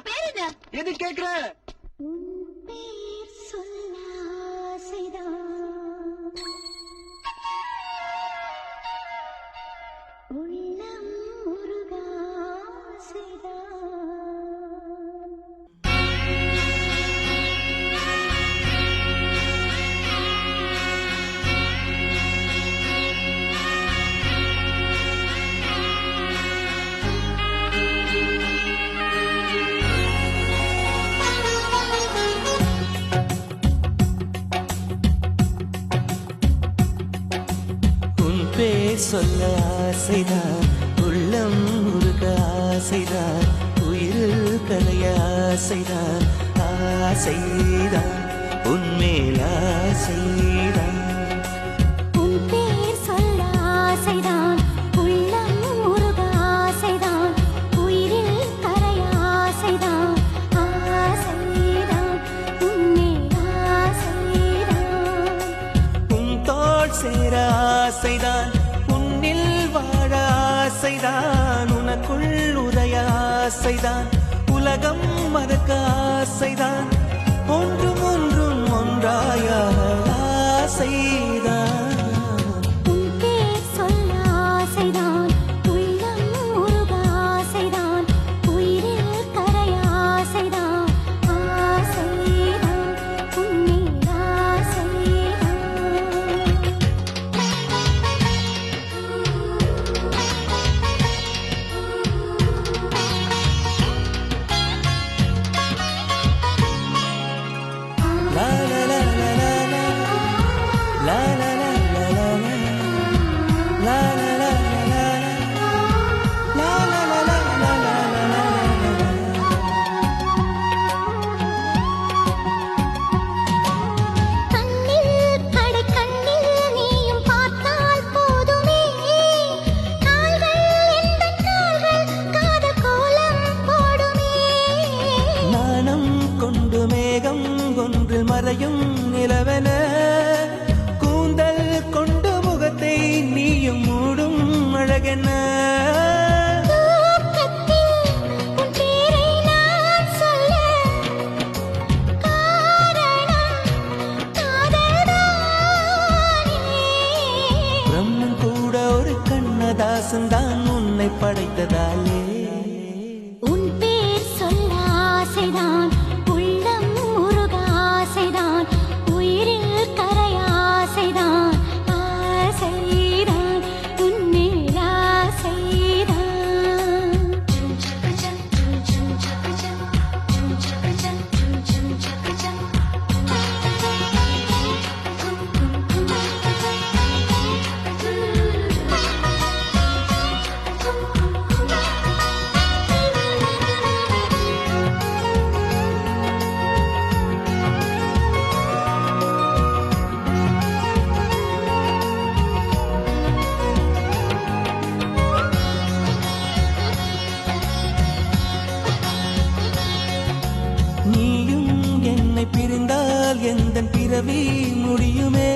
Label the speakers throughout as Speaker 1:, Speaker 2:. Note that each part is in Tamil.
Speaker 1: பேர் என்ன?
Speaker 2: எது கேக்குற?
Speaker 1: பேர் சொல்ல ஆசைதான், உள்ளம் முருக ஆசைதான்.
Speaker 3: பேர் சொல்ல ஆசைதான், உள்ளம் முருக ஆசைதான், உயிரில் கலைய ஆசைதான், ஆசைதான் உன்மேல் ஆசைதான்.
Speaker 1: உன் பேர் சொல்ல ஆசைதான், உள்ளம் முருக ஆசைதான், உயிரில் கரைய ஆசைதான், ஆசைதான் உன்மேல் ஆசைதான்.
Speaker 3: உன் தோள் சேர ஆசைதான், உன்னில் வாழ ஆசைதான், உனக்குள் உரைய ஆசைதான், உலகம் மறக்க ஆசைதான், ஒன்றும் ஒன்றும் ஒன்றாய ஆசைதான்.
Speaker 1: உன் பேர் சொல்ல ஆசைதான், உள்ளம் முருக ஆசைதான், உயிரில் கரைய ஆசைதான், ஆசைதான் உன்மேல் ஆசைதான்.
Speaker 3: La la la la la la, la la la la la la, la la la la la la, la la la la la la la.
Speaker 1: கண்ணில் கடை கண்ணில் நீயும் பார்த்தால் போதுமே, கால்கள் எந்தன் கால்கள் காதல் கோலம் போடுமே.
Speaker 3: நாணம் கொண்டு மேகம் ஒன்றில் மறையும் நிலவென, கூந்தல் கொண்டு முகத்தை நீயும் மூடும் அழகென.
Speaker 1: தூக்கத்தில் உன் பேரை நான் சொல்ல காரணம் காதல்தானே.
Speaker 3: பிரம்மன் கூட ஒரு கண்ணதாசன் தான் உன்னை படைத்ததாலே.
Speaker 1: உன் பேர் சொல்ல ஆசைதான், உள்ளம் முருக ஆசைதான், உயிரில் கரைய ஆசைதான், ஆசைதான் உன்மேல் ஆசைதான்.
Speaker 3: நீயும் என்னை பிரிந்தால் எந்தன் பிறவி முடியுமே,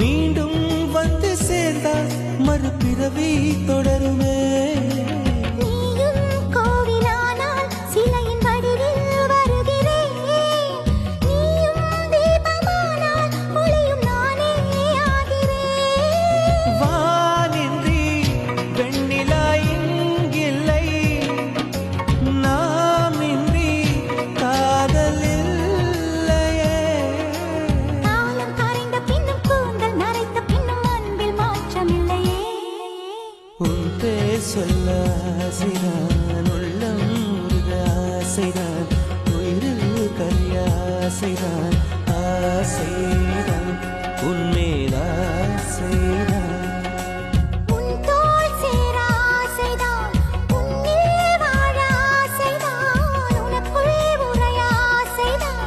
Speaker 3: மீண்டும் வந்து சேர்ந்தால் மறுபிறவி தொடருமே.
Speaker 1: நீயும் கோவிலானால் சிலையின் வடிவில் வருகிறேன், நீயும் தீபமானால் ஒளியும் நானே ஆகிறேன்.
Speaker 3: வானின்றி வெண்ணிலா இங்கில்லை, நாமின்றி காதல் இல்லையே.
Speaker 1: காலம் கரைந்த பின்னும் கூந்தல் நரைத்த பின்னும் அன்பில் மாற்றமில்லையே.
Speaker 3: உன் பேர் சொல்ல ஆசைதான், உள்ளம் முருக ஆசைதான், உயிரில் கரிய ஆசைதான், ஆசைதான் உன்மேல் ஆசைதான்.
Speaker 1: உன் தோள் சேர ஆசைதான், உன்னில் வாழ ஆசைதான், உனக்குள் உரைய ஆசைதான்,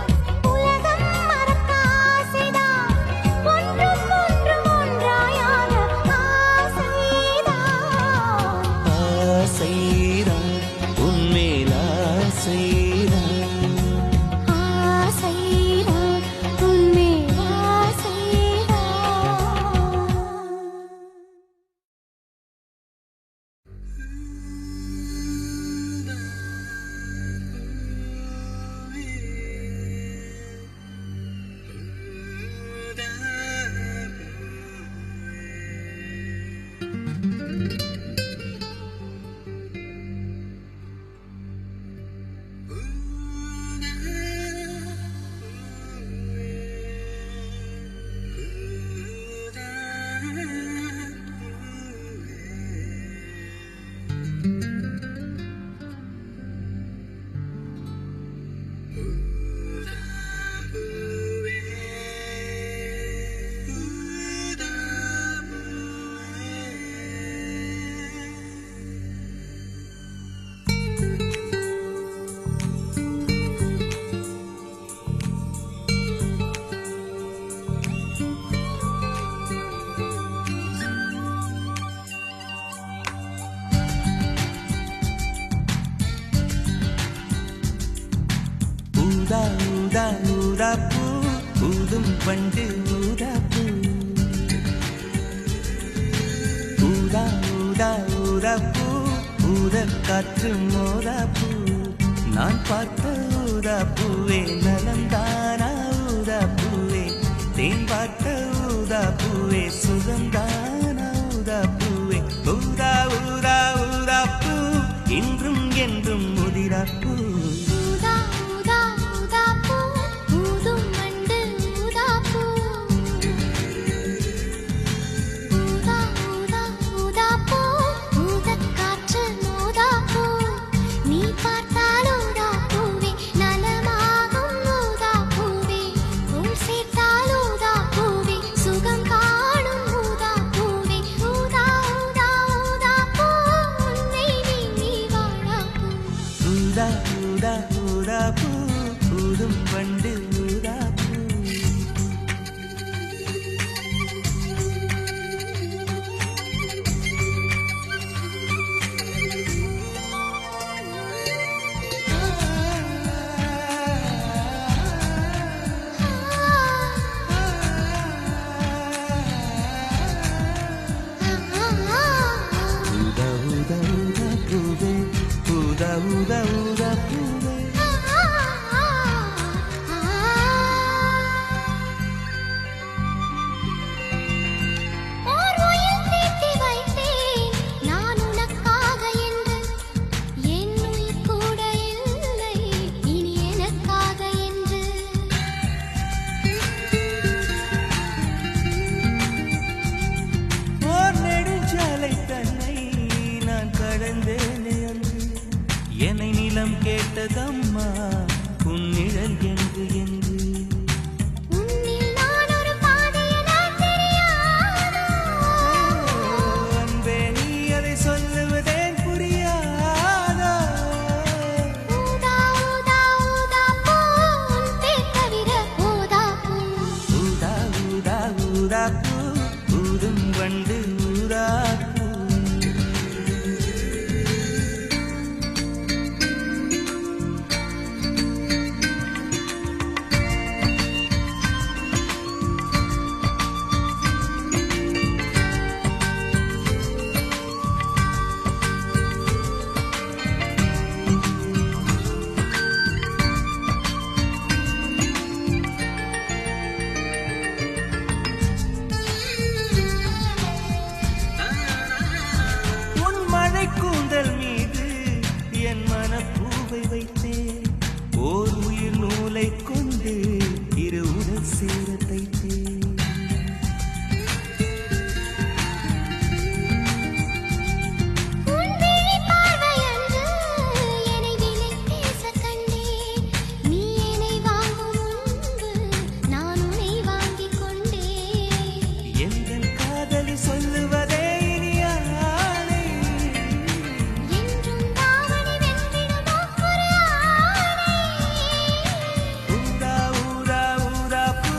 Speaker 1: உலகம் மறக்க ஆசைதான், ஒன்றும் ஒன்றும் ஒன்றாயாக ஆசைதான்.
Speaker 3: ஆசைதான் உன்மேல் ஆசைதான்.
Speaker 1: ஆசைதான் உன்மேல்
Speaker 3: ஊதா ஊதா ஊதா பூ ஊதும் பண்டு ஊதா பூ ஊதா ஊதா ஊதா பூ ஊத காற்று மோதா பூ நான் பார்த்த ஊதா பூவே நலந்தானா ஊதா பூவே தேன் பார்த்த ஊதா பூவே சுகந்தானா ஊதா பூவே ஊதா ஊதா ஊதா பூ இன்றும் என்றும் முதிரா பூ
Speaker 1: ஊதா ஊதா ஊதா பூ ஊதும் வண்டு ஊதா பூ ஊதா ஊதா ஊதா பூ ஊதக் காற்று மோதா பூ நீ பார்த்தால் ஊதா பூவே நலமாகும் ஊதா பூவே உள் சேர்த்தால் ஊதா பூவே சுகம் காணும் ஊதா பூவே ஊதா ஊதா ஊதா பூ உன்னை நீ வாழா பூ
Speaker 3: ஊதா ஊதா ஊதா பூ ஊதும் பண்டு ஊதா பூ ஊதா ஊதா ஊதா பூவே ஊதா ஊதா ஊதா பூவே
Speaker 1: ஓர் உயில் தீட்டி வைத்தேன் நான் உனக்காக என்று என் உயிர் கூட இல்லை இனி எனக்காக என்று
Speaker 3: ஓர் நெடுஞ்சாலை தன்னை நான் கடந்தேனே அன்று என்னை நிலம் கேட்டதம்மா உன் நிழல் என்று என்று
Speaker 1: உன்னில் நான் ஒரு பாதை என தெரியாதோ
Speaker 3: அன்பே நீ அதை சொல்லுவதேன் புரியாதோ
Speaker 1: ஊதா ஊதா ஊதா பூ உன் பேர் தவிர ஊதா பூ
Speaker 3: ஊதா ஊதா ஊதா பூ ஊதும் வண்டு ஊதா பூ உன் மழை கூந்தல் மீது என் மனப்பூவை வைத்தேன் ஓர் உயிர் நூலை கொண்டு இரு உடல் சேர தைத்தேன்
Speaker 1: உன் விழி பார்வையன்று என்னை விலை பேசக் கண்டேன் நீ என்னை வாங்கும் முன்பு நான் உன்னை வாங்கிக் கொண்டேன்
Speaker 3: எங்கள் காதலி சொல்லுவதே இனி ஆணை
Speaker 1: என்றும் தாவணி வென்றிடுமோ ஒரு ஆணை
Speaker 3: ஊதா ஊதா ஊதா பூ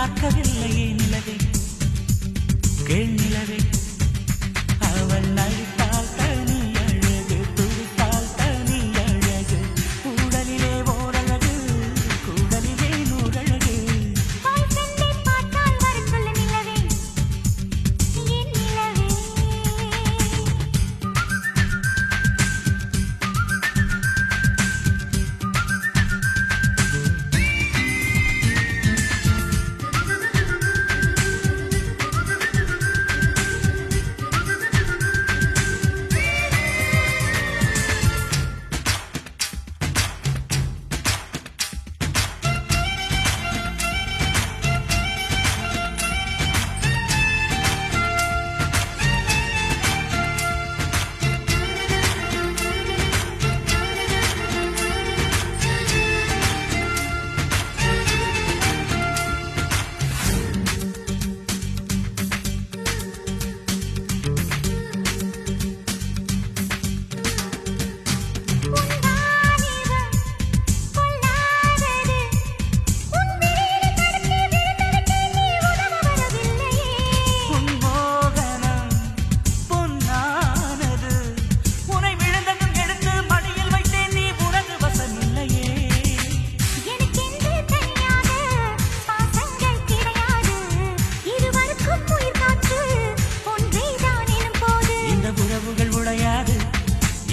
Speaker 3: பார்க்கவில்லையே நிலவே கேள் நிலவே அவள் நடித்தால் தனி அழகு துடித்தால் தனி அழகு உடலிலே ஓரழகு கூடலிலே நூறழகு
Speaker 1: பாய் ஃப்ரெண்டை பார்த்தால் வர சொல்ல நிலவே என் நிலவே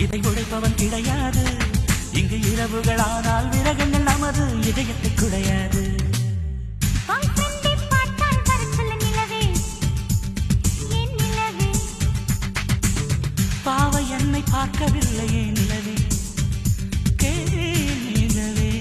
Speaker 3: இதை உழைப்பவன் கிடையாது இங்கு இரவுகளானால் விரகங்கள் நமது இதயத்தை குடையாது
Speaker 1: பாய் ஃப்ரெண்டை பார்த்தால் வர சொல்ல நிலவே என் நிலவே
Speaker 3: பாவை என்னை பார்க்கவில்லையே நிலவே கேள் நிலவே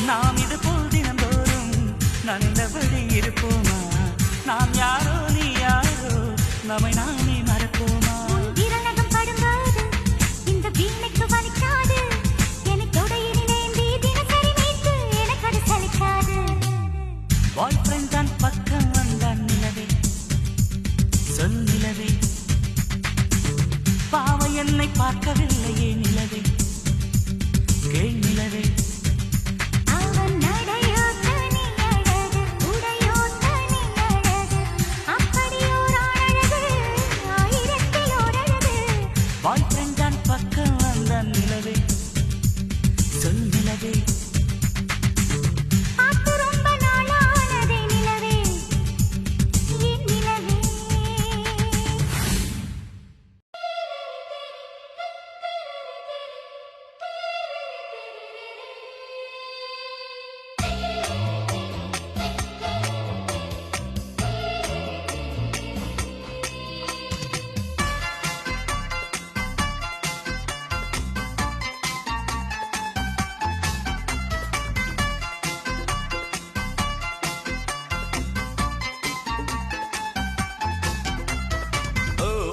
Speaker 3: நாம் இது போல் தினந்தோறும் நந்தபடி இருப்போமா நாம் யாரோ நீ யாரோ நம்மை நாமே மறப்போமா
Speaker 1: விரலகம் படும்போது இந்த வீணைக்கு வலிக்காது எனக்கு தொடையிலேந்தி தினசரி மீட்டு எனக்கு அது சலிக்காது
Speaker 3: பாய் ஃப்ரெண்ட் தான் பக்கம் வந்தான் நிலவே சொல் நிலவே பாவை என்னை பார்க்கவில்லையே நிலவே கேள் நிலவே
Speaker 1: அவன் நடையோ தனி அழகு உடையோ தனி அழகு அப்படியோர் அழகு ஆயிரத்தில் ஓரழகு
Speaker 3: பாய் ஃப்ரெண்ட் தான் பக்கம் வந்தான் நிலவே சொல் நிலவே
Speaker 1: பார்த்து ரொம்ப நாளானதே நிலவே என் நிலவே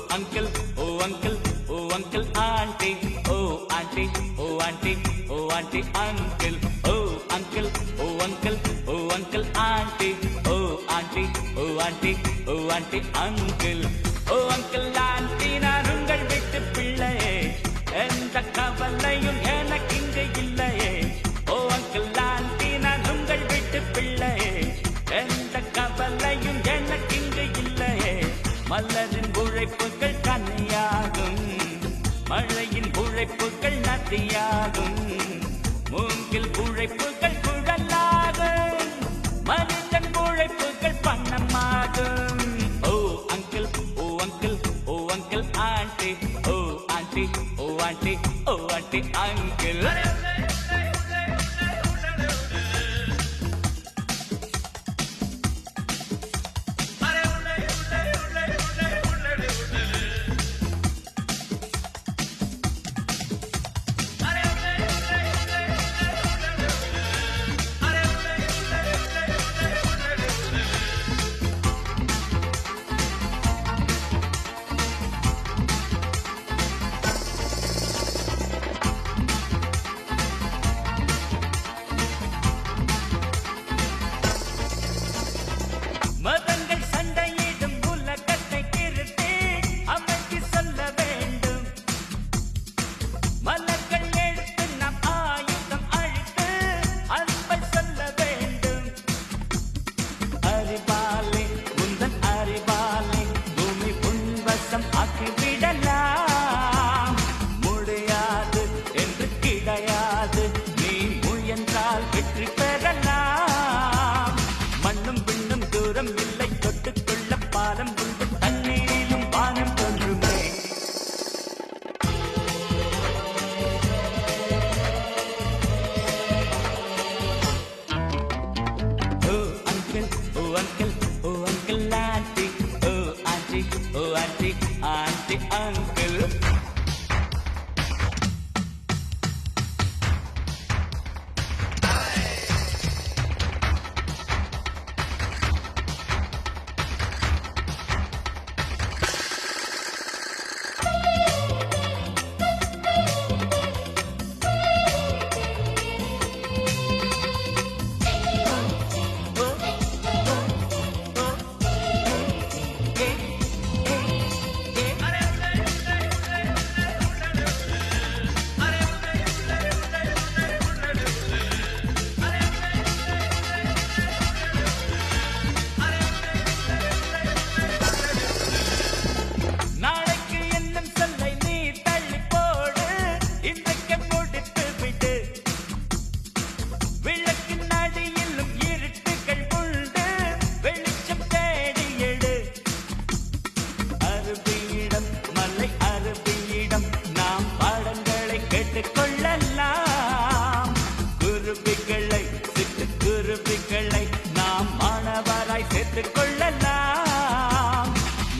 Speaker 3: uncle, oh uncle, oh uncle, auntie, oh auntie, oh auntie, oh auntie, uncle, oh uncle, oh uncle, oh uncle, auntie, oh auntie, oh auntie, oh auntie, uncle, oh uncle, auntie, நான் உங்கள் வீட்டு பிள்ளையே எந்த கவலையும் எனக்கு இங்கே இல்லையே ஓ அங்கிள் ஆண்டி நான் உங்கள் வீட்டு பிள்ளையே எந்த கவலையும் எனக்கு இங்கே இல்லையே மலரின் உழைப்புகள் கண்ணியாகும் மழையின் உழைப்புகள் நதியாகும் மூங்கில் உழைப்புகள் குழலாகும் மனிதன் உழைப்புகள் பண்ணமாகும் oh uncle oh uncle oh uncle auntie oh auntie oh auntie, oh auntie, uncle. மதங்கள் சண்டையிடும் உலகத்தை கிருத்தி அமைதி சொல்ல வேண்டும். மலர்கள் எடுத்து நம் ஆயுதம் அழித்து அன்பை சொல்ல வேண்டும். அறிவாலே உந்தன் அறிவாலே பூமி உன்வசம் ஆக்கிவிடலாம். முடியாது என்று கிடையாது, நீ முயன்றால் வெற்றி பெறலாம். மண்ணும் விண்ணும் தூரம் இல்லை, தொட்டுக்கொள்ள பாலம் உண்டு, தண்ணீரிலும் வானம் தோன்றுமே. Oh uncle, oh uncle, oh uncle auntie, oh auntie, oh auntie, auntie uncle. நாளைக்கு என்னும் சொல்லை நீ தள்ளி போடு, இன்றைக்கு முடித்து விடு. விளக்கின் அடியிலும் இருட்டுகள் உண்டு, வெளிச்சம் தேடி எடு. அருவியிடம் மலை அருவியிடம் நாம் பாடங்களை கேட்டுக்கொள்ளலாம். குருவிகளை சிட்டு குருவிகளை நாம் மாணவராய் சேர்த்துக் கொள்ளலாம்.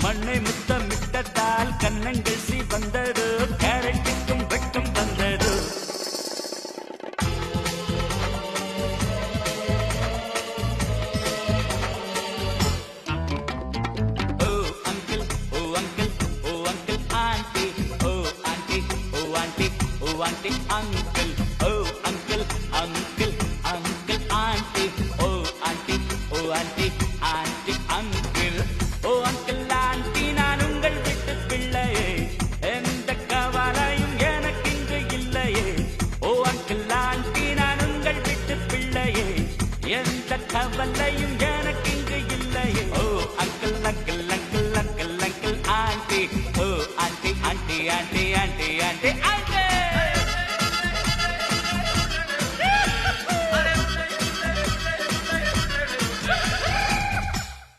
Speaker 3: மண்ணை முத்தமிட்டதால் கன்னங்கள் சிவந்தது, கேரட்டுக்கும் வெட்டும் வந்தது. ஓ uncle, oh uncle, oh uncle auntie, oh auntie, oh auntie, oh aunty uncle. Oh uncle, uncle, uncle auntie, oh auntie, oh auntie, auntie uncle. Oh uncle aunty, நான் உங்கள் வீட்டு பிள்ளையே, எந்த கவலையும் எனக்கின்று இல்லையே. ஓ அங்கிள் ஆண்டி, நான் உங்கள் வீட்டு பிள்ளையே, எந்த கவலையும்